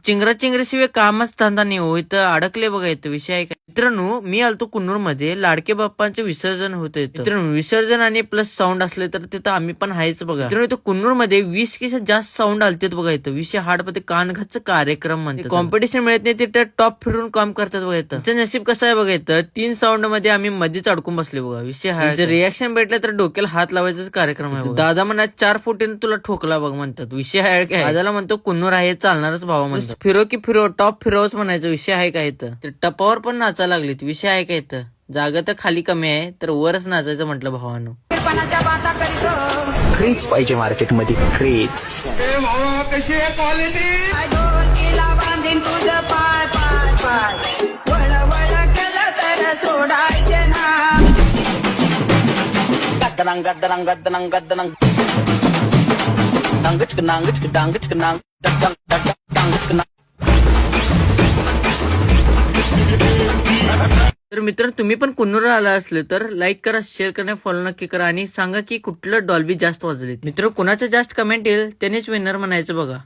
चिंगरा चिंगऱ्याशिवाय कामच धंदा नाही हो, इथं अडकले बघा. इथं विषय आहे का मित्रांनो, मी आलतो कुन्नूर मध्ये लाडके बाप्पांचे विसर्जन होतं इथं. मित्रांनो विसर्जन आणि प्लस साऊंड असले तर तिथं आम्ही पण आहेच बघा. मित्रांनो इथं कुन्नूर मध्ये 20 पेक्षा जास्त साऊंड आलतेत बघा. इथं विषय हार्डमध्ये कानघातचा कार्यक्रम म्हणतात. कॉम्पिटिशन मिळत नाही तिथं टॉप फिरून काम करतात बघा. इथं नशीब कसं आहे बघा. इथं 3 साऊंड मध्ये आम्ही मध्येच अडकून बसले बघा. विषय हा जर रिॲक्शन भेटलं तर डोक्याला हात लावायचाच कार्यक्रम आहे. दादा म्हणा 4 फुटीने तुला ठोकला बघ म्हणतात. विषय आहे काय दादाला म्हणतो कुन्नूर आहे चालणारच भावा म्हणतो. फिरो की फिरो टॉप फिरोच म्हणायचा विषय आहे का इथं. ते टपावर पण नाचायला लागलीत. विषय आहे का इथं. जागा तर खाली कमी आहे तर वरच नाचायचं म्हटलं भावानो. क्रेज पाहिजे मार्केटमध्ये क्रेज. कशी आहे क्वालिटी. तर मित्रांनो तुम्ही पण कुन्नूरला आला असले तर लाईक करा, शेअर करा, फॉलो नक्की करा आणि सांगा की कुठलं डॉल्बी जास्त वाजले. मित्र कुणाचं जास्त कमेंट येईल त्यानेच विनर म्हणायचं बघा.